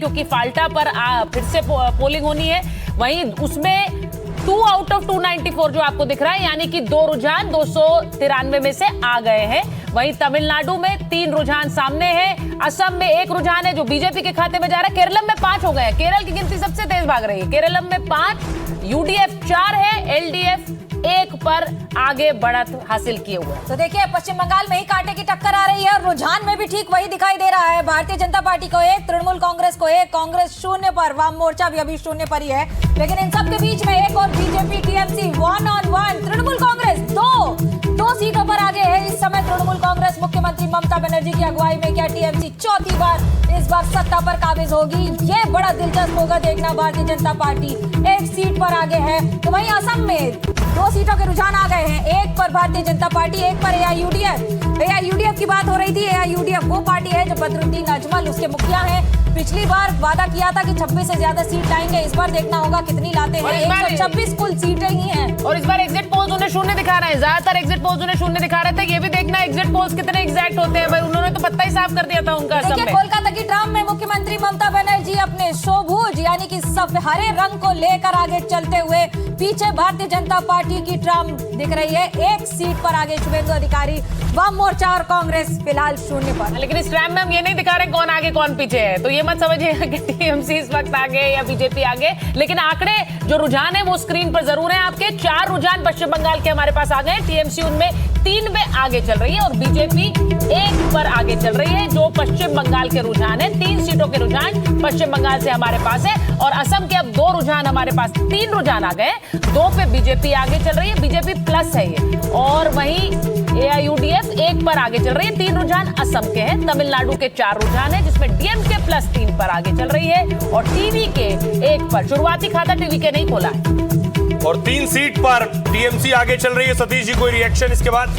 क्योंकि फाल्टा पर फिर से पोलिंग होनी है। वहीं उसमें 2 आउट ऑफ 294 जो आपको दिख रहा है, यानी कि 2 रुझान 293 में से आ गए हैं। वहीं तमिलनाडु में 3 रुझान सामने हैं। असम में 1 रुझान है जो बीजेपी के खाते में जा रहा है। केरलम में 5 हो गए हैं। केरल की गिनती सबसे तेज भाग रही है। केरलम में 5, यूडीएफ 4 है, एलडीएफ 1 पर आगे बढ़त हासिल किए हुए। तो देखिए पश्चिम बंगाल में ही कांटे की टक्कर आ रही है और रुझान में भी ठीक वही दिखाई दे रहा है। भारतीय जनता पार्टी को 1, तृणमूल कांग्रेस को 1, कांग्रेस 0 पर, वाम मोर्चा भी अभी 0 पर ही है। लेकिन इन सब के बीच में एक और BJP TMC 1 on 1, Trinamool Congress 2 सीटों पर आगे है इस समय। तृणमूल कांग्रेस मुख्यमंत्री ममता बनर्जी की अगुवाई में क्या टीएमसी चौथी बार इस बार सत्ता पर काबिज होगी? ये बड़ा दिलचस्प होगा देखना। भारतीय जनता पार्टी 1 सीट पर आगे है। तो वहीं असम में 2 सीटों के रुझान आ गए हैं। 1 पर भारतीय जनता पार्टी, 1 पर एआईयूडीएफ की बात हो रही थी। एआईयूडीएफ वो पार्टी है जो बदरुद्दीन अजमल उसके मुखिया हैं। पिछली बार वादा किया था कि 26 से ज्यादा सीट लाएंगे। इस बार देखना होगा कितनी लाते हैं। 126 कुल सीटें ही हैं। और इस बार एग्जिट पोल्स उन्हें 0 दिखा रहे हैं। ज्यादातर एग्जिट पोल्स उन्हें 0 दिखा रहे थे। ये भी देखना एग्जिट पोल्स कितने एग्जैक्ट होते हैं। भाई उन्होंने तो पत्ता ही साफ कर दिया था उनका। कोलकाता की ट्राम में मुख्यमंत्री ममता बनर्जी अपने शोभूज यानी कि हरे रंग को लेकर आगे चलते हुए, पीछे भारतीय जनता पार्टी की ट्राम दिख रही है। 1 सीट पर आगे शुभेंदु अधिकारी, वाम मोर्चा और कांग्रेस फिलहाल 0 पर। लेकिन इस ट्राम में हम ये नहीं दिखा रहे कौन आगे कौन पीछे है, तो ये मत समझिए कि टीएमसी इस वक्त आगे या बीजेपी आगे। लेकिन आंकड़े जो रुझान है वो स्क्रीन पर जरूर है आपके। 4 रुझान पश्चिम बंगाल के हमारे पास आ गए। टीएमसी उनमें 3 में आगे चल रही है और बीजेपी 1 पर आगे चल रही है। जो पश्चिम बंगाल के रुझान है, 3 सीटों के रुझान पश्चिम बंगाल से हमारे पास है। और असम के अब 2 रुझान हमारे पास, 3 रुझान आ गए। 2 पे बीजेपी आगे चल रही है, बीजेपी प्लस है ये। और वहीं एआईयूडीएफ 1 पर आगे चल रही है। 3 रुझान असम के हैं। तमिलनाडु के 4 रुझान है जिसमें डीएमके प्लस 3 पर आगे चल रही है और टीवी के 1 पर। शुरुआती खाता टीवी के नहीं खोला है। और 3 सीट पर टीएमसी आगे चल रही है। सतीश जी कोई रिएक्शन इसके बाद?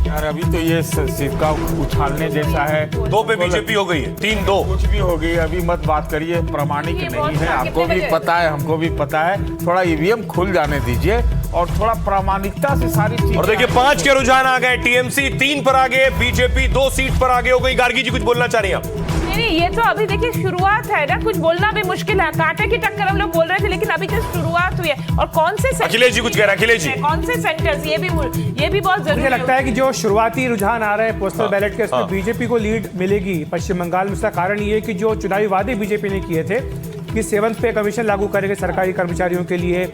यार अभी तो ये सिक्का उछालने जैसा है। 2 पे बीजेपी हो गई है, 3-2 कुछ भी हो गई। अभी मत बात करिए, प्रामाणिक नहीं है। आपको भी पता है, हमको भी पता है। थोड़ा ईवीएम खुल जाने दीजिए और थोड़ा प्रामाणिकता से सारी चीज। और देखिए 5 के रुझान आ गए। टीएमसी 3 पर आगे, बीजेपी 2 सीट पर आगे हो गई। गार्गी जी कुछ बोलना चाह रही हैं आप? नहीं, ये तो अभी देखिए शुरुआत है ना, कुछ बोलना भी मुश्किल है। कांटे की टक्कर हम लोग बोल रहे थे, लेकिन अभी जस्ट शुरुआत हुई है। और कौन से अखिलेश जी कुछ कह रहे हैं? अखिलेश जी कौन से सेंटर्स, ये भी बहुत जरूरी है। मुझे लगता है कि जो शुरुआती रुझान आ रहे हैं पोस्टल बैलेट के, उसमें बीजेपी को लीड मिलेगी पश्चिम बंगाल में। इसका कारण ये है कि जो चुनावी वादे बीजेपी ने किए थे कि 7th पे कमीशन लागू करेंगे सरकारी कर्मचारियों के लिए,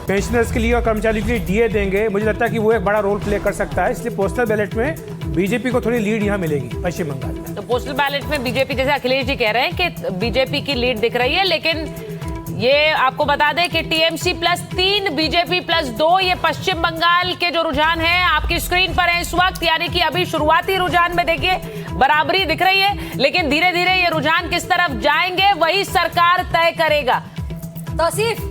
पेंशनर्स के लिए और कर्मचारियों के लिए डीए देंगे, मुझे लगता है कि वो एक बड़ा रोल प्ले कर सकता है। इसलिए पोस्टल बैलेट में बीजेपी को थोड़ी लीड यहाँ मिलेगी पश्चिम बंगाल में। तो पोस्टल बैलेट में बीजेपी, जैसे अखिलेश जी कह रहे हैं कि बीजेपी की लीड दिख रही है, लेकिन ये आपको बता दें कि टीएमसी प्लस 3, बीजेपी प्लस 2, ये पश्चिम बंगाल के जो रुझान हैं आपकी स्क्रीन पर है इस वक्त। यानी कि अभी शुरुआती रुझान में देखिए बराबरी दिख रही है, लेकिन धीरे धीरे ये रुझान किस तरफ जाएंगे वही सरकार तय करेगा। तौसीफ,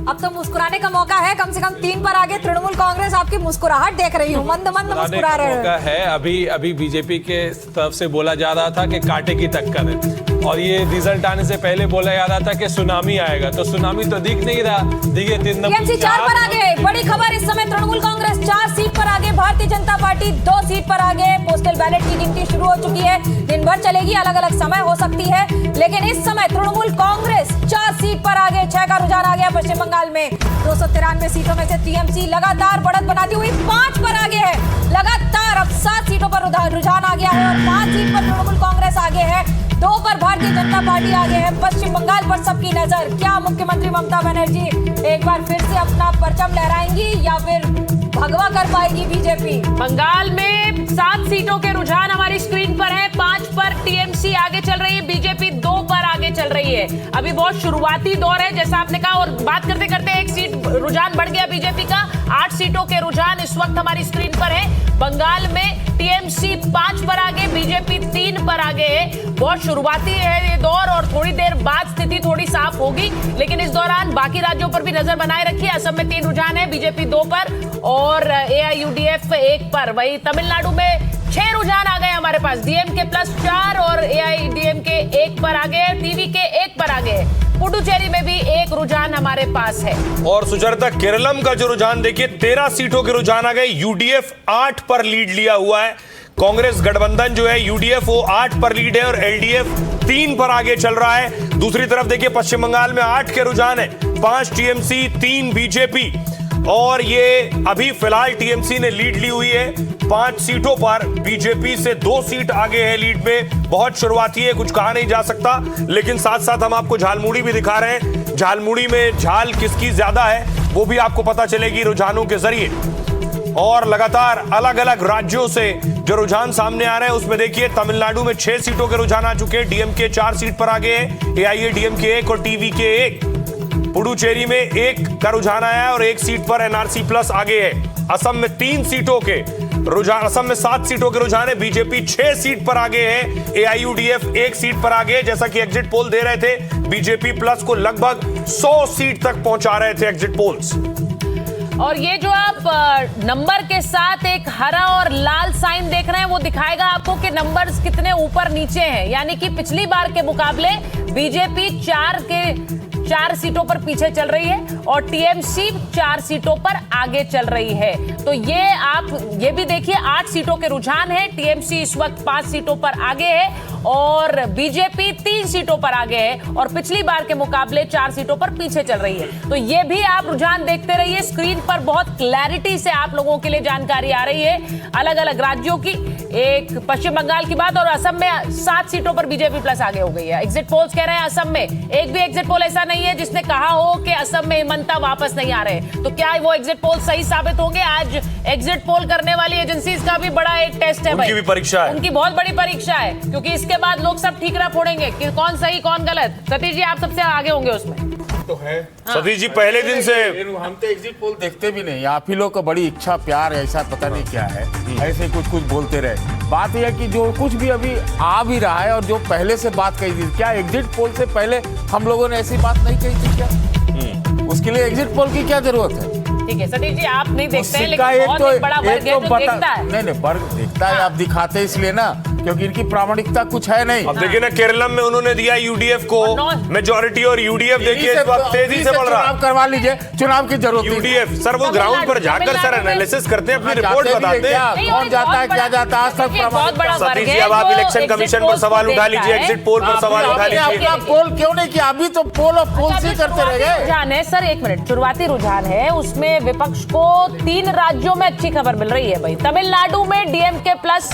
अब तो मुस्कुराने का मौका है। कम से कम 3 पर आगे तृणमूल कांग्रेस आपकी मुस्कुराहट देख रही हूँ, मंद मंद मुस्कुरा रहे मौका है। अभी बीजेपी के तरफ से बोला जा रहा था कि कांटे की टक्कर है, और ये रिजल्ट आने से पहले बोला जा रहा था कि सुनामी आएगा, तो सुनामी तो दिख नहीं रहा। देखिए 4 पर आगे। बड़ी खबर इस समय, तृणमूल कांग्रेस 4 सीट पर आगे, भारतीय जनता पार्टी 2 सीट पर आगे। पोस्टल बैलेट की गिनती शुरू हो चुकी है, दिन भर चलेगी, अलग अलग समय हो सकती है। लेकिन इस समय तृणमूल कांग्रेस 4 सीट पर आगे। 6 का रुझान आ गया पश्चिम बंगाल में। 293 सीटों में से टीएमसी लगातार बढ़त बनाती हुई 5 पर आगे है। लगातार अब 7 सीटों पर रुझान आ गया है और 5 सीट पर तृणमूल कांग्रेस आगे है। 2 पर भारतीय जनता पार्टी आगे है। पश्चिम बंगाल पर सबकी नजर। क्या मुख्यमंत्री ममता बनर्जी एक बार फिर से अपना परचम लहराएंगी या फिर भगवा कर पाएगी बीजेपी? बंगाल में 7 सीटों के रुझान हमारी स्क्रीन पर है। 5 पर टीएमसी आगे चल रही है, बीजेपी 2 पर आगे चल रही है। अभी बहुत शुरुआती दौर है जैसा आपने कहा, और बात करते करते 1 सीट रुझान बढ़ गया बीजेपी का। 8 सीटों के रुझान इस वक्त हमारी स्क्रीन पर है। बंगाल में टीएमसी 5 पर आगे, बीजेपी 3 पर आगे है। बहुत शुरुआती है ये दौर और थोड़ी देर बाद स्थिति थोड़ी साफ होगी, लेकिन इस दौरान बाकी राज्यों पर भी नजर बनाए रखिए। असम में 3 रुझान है, बीजेपी 2 पर और एआईयूडीएफ 1 पर। वही तमिलनाडु में 6 रुझान आ गए हमारे पास, डीएमके प्लस 4 और एआईडीएमके 1 पर आगे, टीवी के 1 पर आगे। पुडुचेरी में भी 1 रुझान हमारे पास है। और सुचरिता, केरलम का जो रुझान देखिए 13 सीटों के रुझान आ गए। यूडीएफ 8 पर लीड लिया हुआ है। कांग्रेस गठबंधन जो है यूडीएफ वो 8 पर लीड है और एलडीएफ 3 पर आगे चल रहा है। दूसरी तरफ देखिए पश्चिम बंगाल में 8 के रुझान है, 5 टीएमसी 3 बीजेपी और ये अभी फिलहाल टीएमसी ने लीड ली हुई है 5 सीटों पर, बीजेपी से 2 सीट आगे है लीड में। बहुत शुरुआती है, कुछ कहा नहीं जा सकता, लेकिन साथ साथ हम आपको झालमुड़ी भी दिखा रहे हैं। झालमुड़ी में झाल किसकी ज्यादा है वो भी आपको पता चलेगी रुझानों के जरिए। और लगातार अलग अलग राज्यों से जो रुझान सामने आ रहे हैं उसमें देखिए तमिलनाडु में 6 सीटों के रुझान आ चुके हैं, डीएमके 4 सीट पर आगे है, एआईएडीएमके 1 और टीवीके 1। पुडुचेरी में 1 का रुझान आया है और 1 सीट पर एनआरसी प्लस आगे है। असम में 3 सीटों के रुझान, असम में 7 सीटों के रुझान है, बीजेपी 6 सीट पर आगे है, एआईयूडीएफ 1 सीट पर आगे है। जैसा कि एग्जिट पोल दे रहे थे बीजेपी प्लस को लगभग 100 सीट तक पहुंचा रहे थे एग्जिट पोल्स। और ये जो आप नंबर के साथ एक हरा और लाल साइन देख रहे हैं वो दिखाएगा आपको कि नंबर्स कितने ऊपर नीचे हैं, यानी कि पिछली बार के मुकाबले बीजेपी 4 सीटों पर पीछे चल रही है और टीएमसी 4 सीटों पर आगे चल रही है। तो ये आप ये भी देखिए 8 सीटों के रुझान है, टीएमसी इस वक्त 5 सीटों पर आगे है और बीजेपी 3 सीटों पर आगे है और पिछली बार के मुकाबले 4 सीटों पर पीछे चल रही है। तो ये भी आप रुझान देखते रहिए, स्क्रीन पर बहुत क्लैरिटी से आप लोगों के लिए जानकारी आ रही है अलग अलग राज्यों की। एक पश्चिम बंगाल की बात, और असम में 7 सीटों पर बीजेपी प्लस आगे हो गई है। एग्जिट पोल्स कह रहे हैं असम में एक भी एग्जिट पोल ऐसा नहीं है जिसने कहा हो कि असम में हिमंता वापस नहीं आ रहे। तो क्या वो एग्जिट पोल सही साबित होंगे? आज एग्जिट पोल करने वाली एजेंसीज का भी बड़ा एक टेस्ट है, उनकी भी परीक्षा है, उनकी बहुत बड़ी परीक्षा है, क्योंकि इसके बाद लोग सब ठीकरा फोड़ेंगे कि कौन सही कौन गलत। सतीश जी आप सबसे आगे होंगे उसमें तो है। सतीश जी पहले दिन से हम तो एग्जिट पोल देखते भी नहीं, आप ही लोग का बड़ी इच्छा प्यार ऐसा पता नहीं क्या है, ऐसे कुछ बोलते रहे। बात यह कि जो कुछ भी अभी आ भी रहा है और जो पहले से बात कही थी, क्या एग्जिट पोल से पहले हम लोगों ने ऐसी बात नहीं कही थी क्या? उसके लिए एग्जिट पोल की क्या जरूरत है? ठीक है सतीश जी आप नहीं देखते हैं, लेकिन एक बहुत तो, एक बड़ा वर्ग है जो देखता है। नहीं वर्ग देखता है, आप दिखाते इसलिए ना क्योंकि इनकी प्रामाणिकता कुछ है नहीं। अब देखिए ना केरलम में उन्होंने दिया यूडीएफ को मेजॉरिटी और यूडीएफ देखिए इस वक्त तेजी से बढ़ रहा है। चुनाव करवा लीजिए, चुनाव की जरूरत यूडीएफ सर वो ग्राउंड पर जाकर सर एनालिसिस करते हैं, अपनी रिपोर्ट बताते हैं कौन जाता है क्या जाता है आज तक। बहुत बड़ा वर्ग सतीश जी है अब आप जो इलेक्शन कमीशन पर सवाल उठा लीजिए, एग्जिट पोल पर सवाल उठा लीजिए। पोल क्यों नहीं किया? अभी तो पोल और पोल से करते रह गए। रुझान है सर, एक मिनट, शुरुआती रुझान है, उसमें विपक्ष को 3 राज्यों में अच्छी खबर मिल रही है भाई। तमिलनाडु में डीएमके प्लस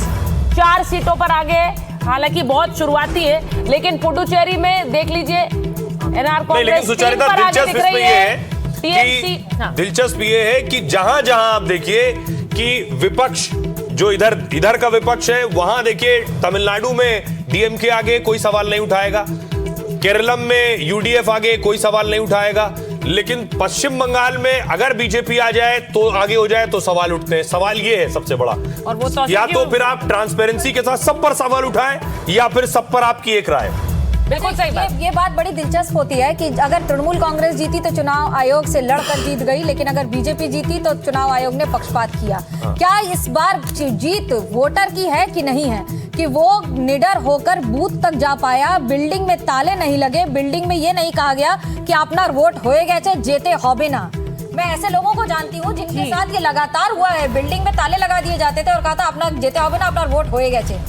4 सीटों पर आगे है, हालांकि बहुत शुरुआती है, लेकिन पुडुचेरी में देख लीजिए एनआर कांग्रेस 3 पर आगे दिख रही है। टीएमसी दिलचस्प ये है कि जहां जहां आप देखिए कि विपक्ष जो इधर का विपक्ष है वहां देखिए तमिलनाडु में डीएमके आगे कोई सवाल नहीं उठाएगा, केरलम में यूडीएफ आगे कोई सवाल नहीं उठाएगा, लेकिन पश्चिम बंगाल में अगर बीजेपी आ जाए तो आगे हो जाए तो सवाल उठते हैं। सवाल ये है सबसे बड़ा, और वो तो या तो फिर आप ट्रांसपेरेंसी के साथ सब पर सवाल उठाएं या फिर सब पर आपकी एक राय। बिल्कुल सही बात। ये बात बड़ी दिलचस्प होती है कि अगर तृणमूल कांग्रेस जीती तो चुनाव आयोग से लड़कर जीत गई, लेकिन अगर बीजेपी जीती तो चुनाव आयोग ने पक्षपात किया। क्या इस बार जीत वोटर की है कि नहीं है कि वो निडर होकर बूथ तक जा पाया, बिल्डिंग में ताले नहीं लगे, बिल्डिंग में ये नहीं कहा गया कि अपना वोट होए गए जेते होबे ना। मैं ऐसे लोगों को जानती हूँ जिनके साथ ये लगातार हुआ है, बिल्डिंग में ताले लगा दिए जाते थे और कहा था अपना जेते होबे ना, अपना वोट होए गए।